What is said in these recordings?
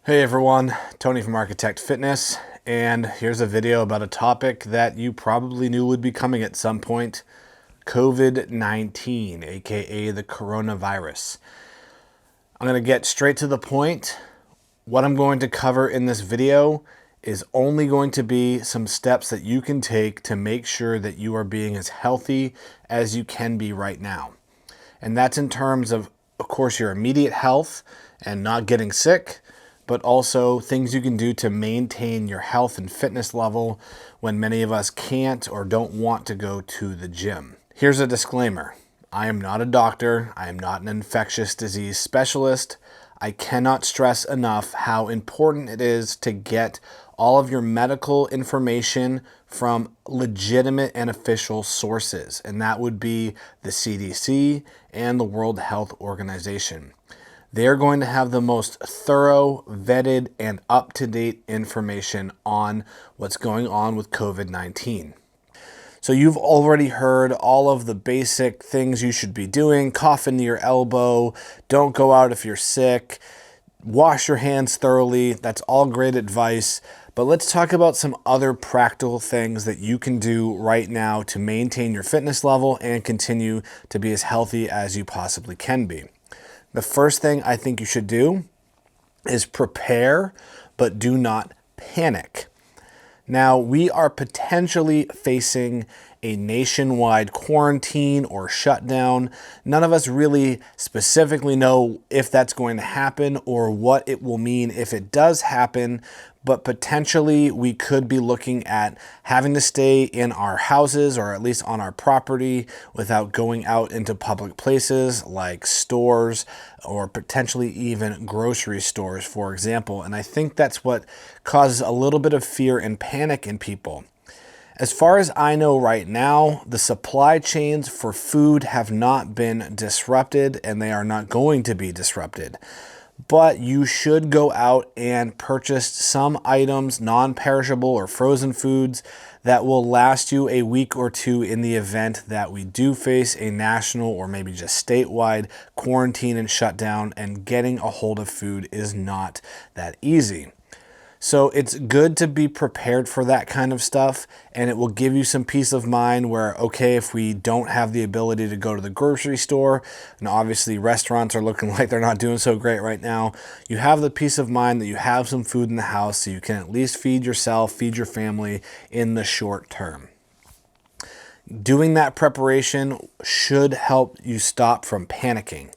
Hey everyone, Tony from Architect Fitness, and here's a video about a topic that you probably knew would be coming at some point, COVID-19, aka the coronavirus. I'm going to get straight to the point. What I'm going to cover in this video is only going to be some steps that you can take to make sure that you are being as healthy as you can be right now. And that's in terms of course, your immediate health and not getting sick, but also things you can do to maintain your health and fitness level when many of us can't or don't want to go to the gym. Here's a disclaimer. I am not a doctor. I am not an infectious disease specialist. I cannot stress enough how important it is to get all of your medical information from legitimate and official sources, and that would be the CDC and the World Health Organization. They're going to have the most thorough, vetted, and up-to-date information on what's going on with COVID-19. So you've already heard all of the basic things you should be doing. Cough into your elbow, don't go out if you're sick, wash your hands thoroughly. That's all great advice. But let's talk about some other practical things that you can do right now to maintain your fitness level and continue to be as healthy as you possibly can be. The first thing I think you should do is prepare, but do not panic. Now, we are potentially facing a nationwide quarantine or shutdown. None of us really specifically know if that's going to happen or what it will mean if it does happen, but potentially we could be looking at having to stay in our houses or at least on our property without going out into public places like stores or potentially even grocery stores, for example. And I think that's what causes a little bit of fear and panic in people. As far as I know right now, the supply chains for food have not been disrupted and they are not going to be disrupted. But you should go out and purchase some items, non-perishable or frozen foods, that will last you a week or two in the event that we do face a national or maybe just statewide quarantine and shutdown, and getting a hold of food is not that easy. So it's good to be prepared for that kind of stuff, and it will give you some peace of mind where, okay, if we don't have the ability to go to the grocery store, and obviously restaurants are looking like they're not doing so great right now, you have the peace of mind that you have some food in the house so you can at least feed yourself, feed your family in the short term. Doing that preparation should help you stop from panicking.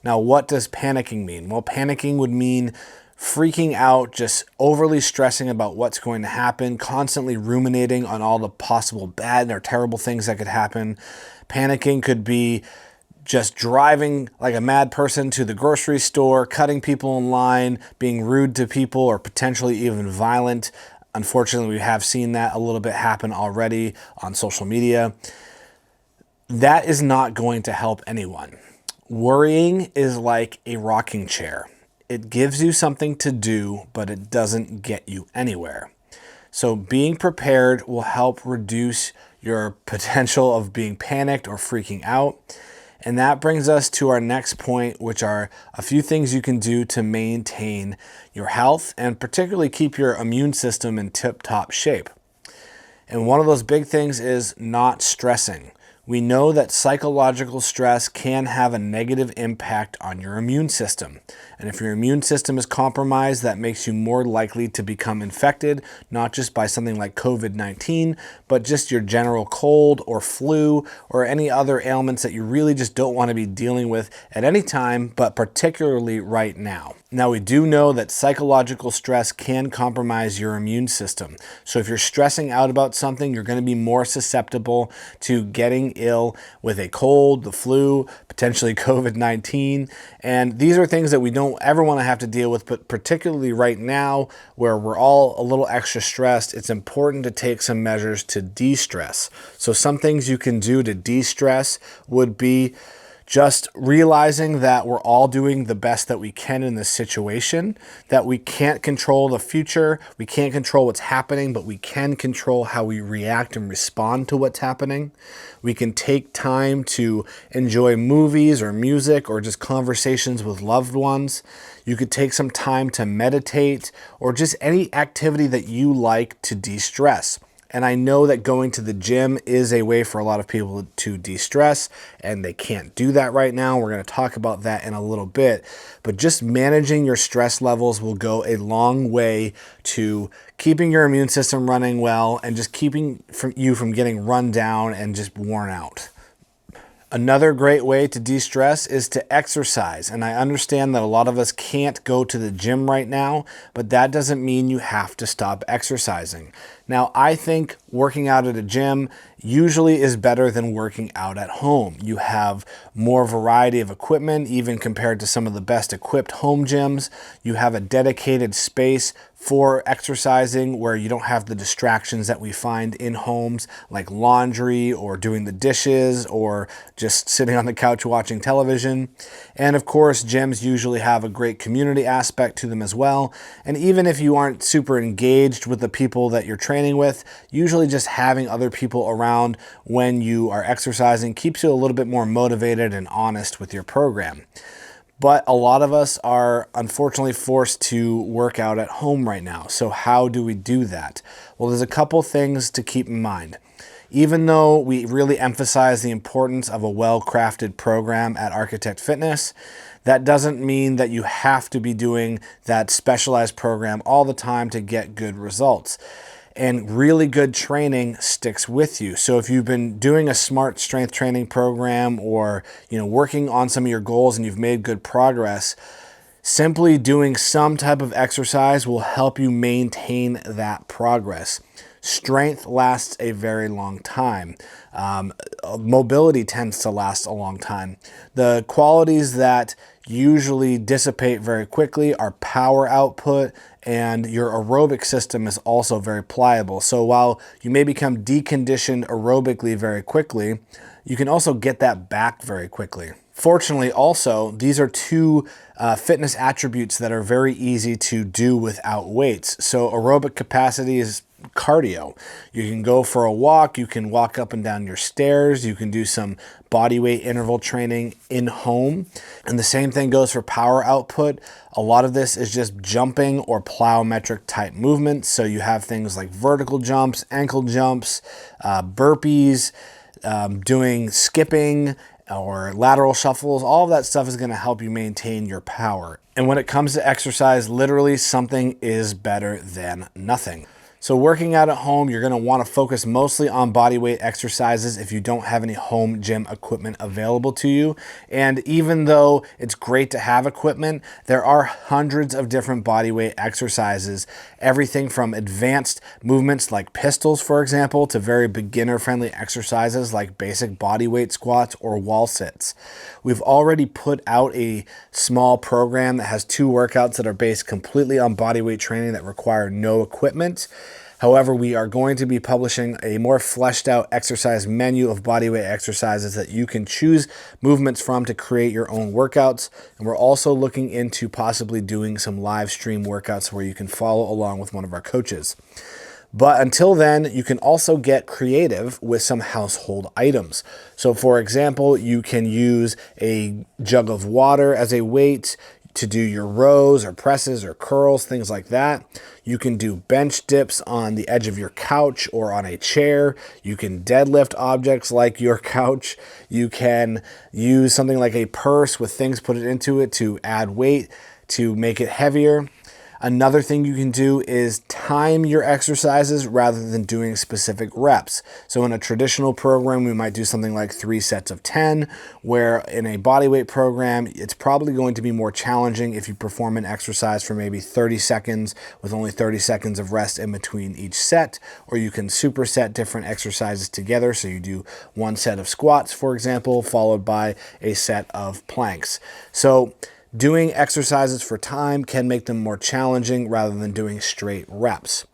Now, what does panicking mean? Well, panicking would mean freaking out, just overly stressing about what's going to happen, constantly ruminating on all the possible bad or terrible things that could happen. Panicking could be just driving like a mad person to the grocery store, cutting people in line, being rude to people, or potentially even violent. Unfortunately, we have seen that a little bit happen already on social media. That is not going to help anyone. Worrying is like a rocking chair. It gives you something to do, but it doesn't get you anywhere. So being prepared will help reduce your potential of being panicked or freaking out. And that brings us to our next point, which are a few things you can do to maintain your health and particularly keep your immune system in tip-top shape. And one of those big things is not stressing. We know that psychological stress can have a negative impact on your immune system. And if your immune system is compromised, that makes you more likely to become infected, not just by something like COVID-19, but just your general cold or flu or any other ailments that you really just don't want to be dealing with at any time, but particularly right now. Now, we do know that psychological stress can compromise your immune system. So if you're stressing out about something, you're going to be more susceptible to getting ill with a cold, the flu, potentially COVID-19. And these are things that we don't ever want to have to deal with, but particularly right now where we're all a little extra stressed, it's important to take some measures to de-stress. So some things you can do to de-stress would be Just realizing that we're all doing the best that we can in this situation, that we can't control the future, we can't control what's happening, but we can control how we react and respond to what's happening. We can take time to enjoy movies or music or just conversations with loved ones. You could take some time to meditate or just any activity that you like to de-stress. And I know that going to the gym is a way for a lot of people to de-stress, and they can't do that right now. We're going to talk about that in a little bit. But just managing your stress levels will go a long way to keeping your immune system running well and just keeping you from getting run down and just worn out. Another great way to de-stress is to exercise. And I understand that a lot of us can't go to the gym right now, but that doesn't mean you have to stop exercising. Now, I think working out at a gym usually is better than working out at home. You have more variety of equipment, even compared to some of the best equipped home gyms. You have a dedicated space for exercising where you don't have the distractions that we find in homes, like laundry or doing the dishes or just sitting on the couch watching television. And of course, gyms usually have a great community aspect to them as well. And even if you aren't super engaged with the people that you're training with, usually just having other people around when you are exercising keeps you a little bit more motivated and honest with your program. But a lot of us are unfortunately forced to work out at home right now. So how do we do that? Well, there's a couple things to keep in mind. Even though we really emphasize the importance of a well-crafted program at Architect Fitness, that doesn't mean that you have to be doing that specialized program all the time to get good results. And really good training sticks with you. So if you've been doing a smart strength training program or working on some of your goals and you've made good progress, simply doing some type of exercise will help you maintain that progress. Strength lasts a very long time. Mobility tends to last a long time. The qualities that usually dissipate very quickly are power output, and your aerobic system is also very pliable. So while you may become deconditioned aerobically very quickly, you can also get that back very quickly. Fortunately, also, these are two fitness attributes that are very easy to do without weights. So aerobic capacity is cardio. You can go for a walk, you can walk up and down your stairs, you can do some body weight interval training in home. And the same thing goes for power output. A lot of this is just jumping or plyometric type movements. So you have things like vertical jumps, ankle jumps, burpees, doing skipping or lateral shuffles. All of that stuff is going to help you maintain your power. And when it comes to exercise, literally something is better than nothing. So working out at home, you're going to want to focus mostly on body weight exercises if you don't have any home gym equipment available to you. And even though it's great to have equipment, there are hundreds of different body weight exercises, everything from advanced movements like pistols, for example, to very beginner-friendly exercises like basic body weight squats or wall sits. We've already put out a small program that has 2 workouts that are based completely on body weight training that require no equipment. However, we are going to be publishing a more fleshed out exercise menu of bodyweight exercises that you can choose movements from to create your own workouts. And we're also looking into possibly doing some live stream workouts where you can follow along with one of our coaches. But until then, you can also get creative with some household items. So for example, you can use a jug of water as a weight to do your rows or presses or curls, things like that. You can do bench dips on the edge of your couch or on a chair. You can deadlift objects like your couch. You can use something like a purse with things put into it to add weight to make it heavier. Another thing you can do is time your exercises rather than doing specific reps. So in a traditional program, we might do something like 3 sets of 10, where in a bodyweight program, it's probably going to be more challenging if you perform an exercise for maybe 30 seconds with only 30 seconds of rest in between each set, or you can superset different exercises together. So you do 1 set of squats, for example, followed by a set of planks. So doing exercises for time can make them more challenging rather than doing straight reps.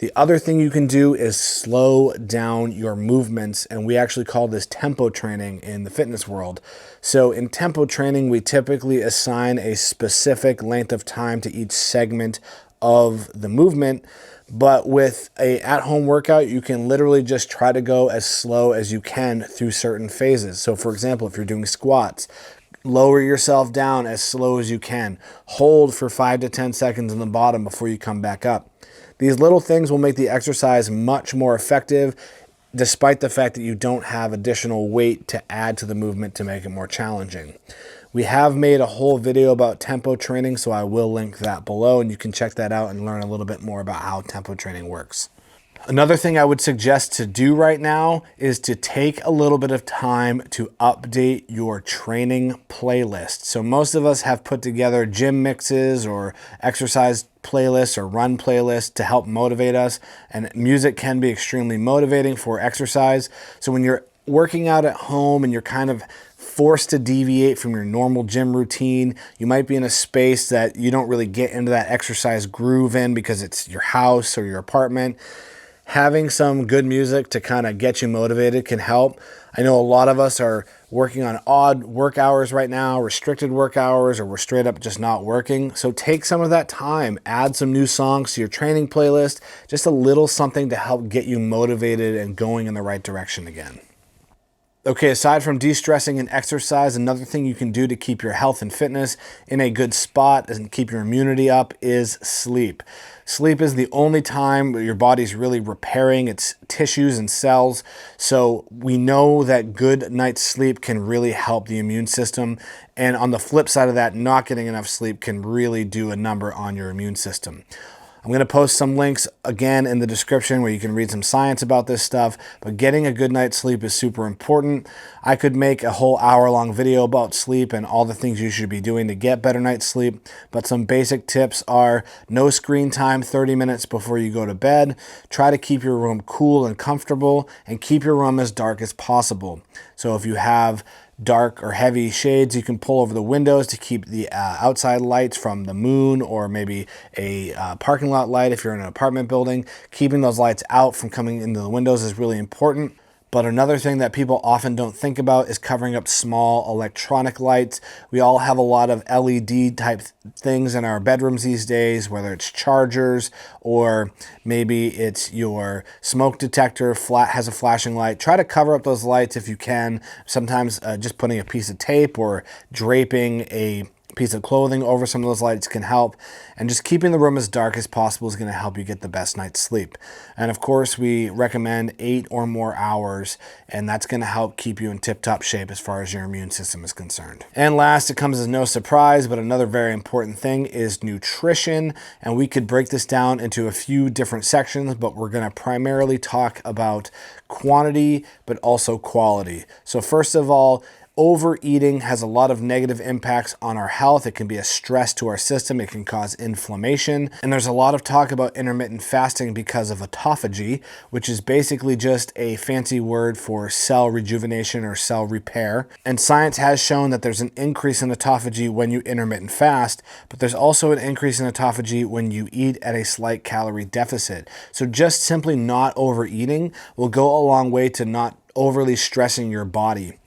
The other thing you can do is slow down your movements, and we actually call this tempo training in the fitness world. So in tempo training, we typically assign a specific length of time to each segment of the movement, but with a at-home workout, you can literally just try to go as slow as you can through certain phases. So for example, if you're doing squats, lower yourself down as slow as you can. Hold for 5 to 10 seconds in the bottom before you come back up. These little things will make the exercise much more effective, despite the fact that you don't have additional weight to add to the movement to make it more challenging. We have made a whole video about tempo training, so I will link that below, and you can check that out and learn a little bit more about how tempo training works. Another thing I would suggest to do right now is to take a little bit of time to update your training playlist. So most of us have put together gym mixes or exercise playlists or run playlists to help motivate us, and music can be extremely motivating for exercise. So when you're working out at home and you're kind of forced to deviate from your normal gym routine, you might be in a space that you don't really get into that exercise groove in because it's your house or your apartment. Having some good music to kind of get you motivated can help. I know a lot of us are working on odd work hours right now, restricted work hours, or we're straight up just not working. So take some of that time, add some new songs to your training playlist, just a little something to help get you motivated and going in the right direction again. Okay, aside from de-stressing and exercise, another thing you can do to keep your health and fitness in a good spot and keep your immunity up is sleep. Sleep is the only time your body's really repairing its tissues and cells. So we know that good night's sleep can really help the immune system. And on the flip side of that, not getting enough sleep can really do a number on your immune system. I'm going to post some links again in the description where you can read some science about this stuff, but getting a good night's sleep is super important. I could make a whole hour-long video about sleep and all the things you should be doing to get better night's sleep, but some basic tips are no screen time 30 minutes before you go to bed. Try to keep your room cool and comfortable, and keep your room as dark as possible. So if you have dark or heavy shades, you can pull over the windows to keep the outside lights from the moon, or maybe a parking lot light if you're in an apartment building. Keeping those lights out from coming into the windows is really important. But another thing that people often don't think about is covering up small electronic lights. We all have a lot of LED type things in our bedrooms these days, whether it's chargers or maybe it's your smoke detector has a flashing light. Try to cover up those lights if you can. Sometimes just putting a piece of tape or draping a piece of clothing over some of those lights can help, and just keeping the room as dark as possible is going to help you get the best night's sleep. And of course, we recommend 8 or more hours, and that's going to help keep you in tip-top shape as far as your immune system is concerned. And last, it comes as no surprise, but another very important thing is nutrition, and we could break this down into a few different sections, but we're going to primarily talk about quantity but also quality. So first of all, overeating has a lot of negative impacts on our health. It can be a stress to our system. It can cause inflammation. And there's a lot of talk about intermittent fasting because of autophagy, which is basically just a fancy word for cell rejuvenation or cell repair. And science has shown that there's an increase in autophagy when you intermittent fast, but there's also an increase in autophagy when you eat at a slight calorie deficit. So just simply not overeating will go a long way to not overly stressing your body.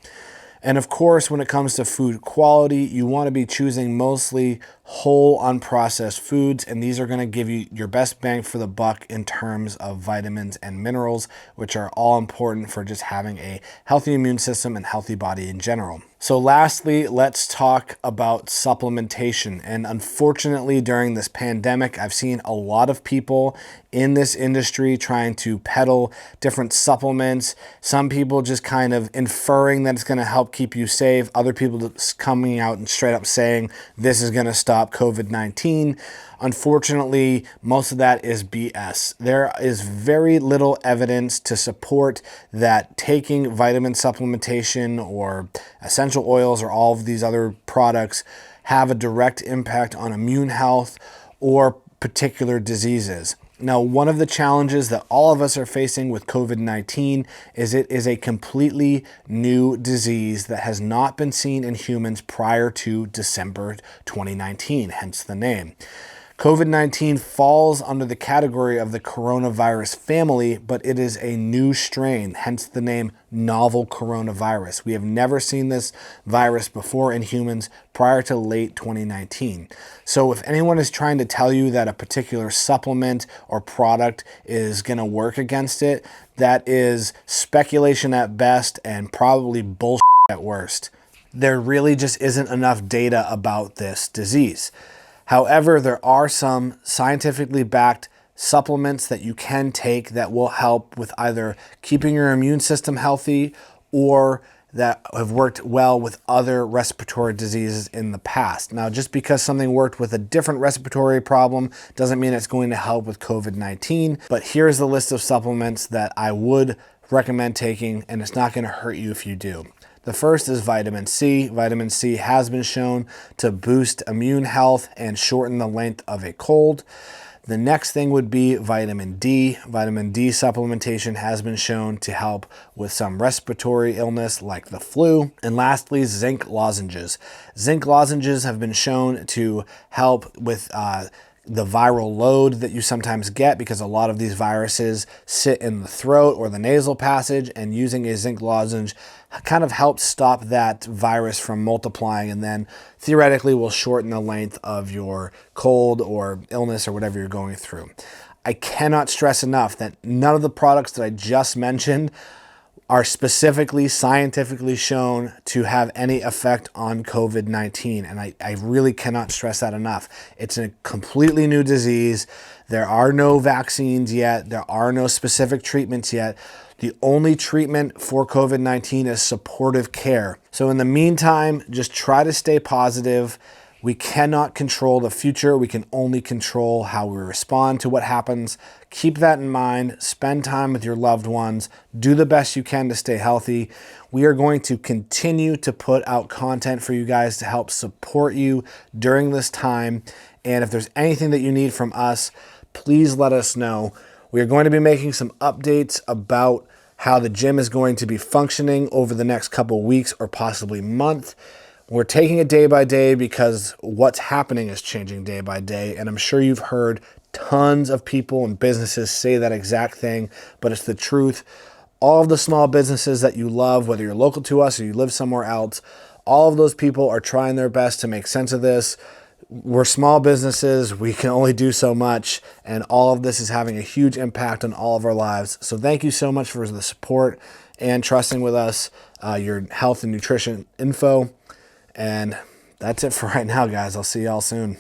And of course, when it comes to food quality, you want to be choosing mostly whole, unprocessed foods, and these are going to give you your best bang for the buck in terms of vitamins and minerals, which are all important for just having a healthy immune system and healthy body in general. So lastly, let's talk about supplementation. And unfortunately, during this pandemic, I've seen a lot of people in this industry trying to peddle different supplements. Some people just kind of inferring that it's going to help keep you safe. Other people just coming out and straight up saying this is going to stop COVID-19. Unfortunately, most of that is BS. There is very little evidence to support that taking vitamin supplementation or essential oils or all of these other products have a direct impact on immune health or particular diseases. Now, one of the challenges that all of us are facing with COVID-19 is it is a completely new disease that has not been seen in humans prior to December 2019, hence the name. COVID-19 falls under the category of the coronavirus family, but it is a new strain, hence the name novel coronavirus. We have never seen this virus before in humans prior to late 2019. So if anyone is trying to tell you that a particular supplement or product is going to work against it, that is speculation at best and probably bullshit at worst. There really just isn't enough data about this disease. However, there are some scientifically backed supplements that you can take that will help with either keeping your immune system healthy or that have worked well with other respiratory diseases in the past. Now, just because something worked with a different respiratory problem doesn't mean it's going to help with COVID-19, but here's the list of supplements that I would recommend taking, and it's not going to hurt you if you do. The first is vitamin C. Vitamin C has been shown to boost immune health and shorten the length of a cold. The next thing would be vitamin D. Vitamin D supplementation has been shown to help with some respiratory illness like the flu. And lastly, zinc lozenges. Zinc lozenges have been shown to help with the viral load that you sometimes get because a lot of these viruses sit in the throat or the nasal passage, and using a zinc lozenge kind of helps stop that virus from multiplying and then theoretically will shorten the length of your cold or illness or whatever you're going through. I cannot stress enough that none of the products that I just mentioned are specifically scientifically shown to have any effect on COVID-19. And I really cannot stress that enough. It's a completely new disease. There are no vaccines yet. There are no specific treatments yet. The only treatment for COVID-19 is supportive care. So in the meantime, just try to stay positive. We cannot control the future. We can only control how we respond to what happens. Keep that in mind. Spend time with your loved ones. Do the best you can to stay healthy. We are going to continue to put out content for you guys to help support you during this time. And if there's anything that you need from us, please let us know. We are going to be making some updates about how the gym is going to be functioning over the next couple weeks or possibly month. We're taking it day by day because what's happening is changing day by day. And I'm sure you've heard tons of people and businesses say that exact thing, but it's the truth. All of the small businesses that you love, whether you're local to us or you live somewhere else, all of those people are trying their best to make sense of this. We're small businesses. We can only do so much. And all of this is having a huge impact on all of our lives. So thank you so much for the support and trusting with us, your health and nutrition info. And that's it for right now, guys. I'll see y'all soon.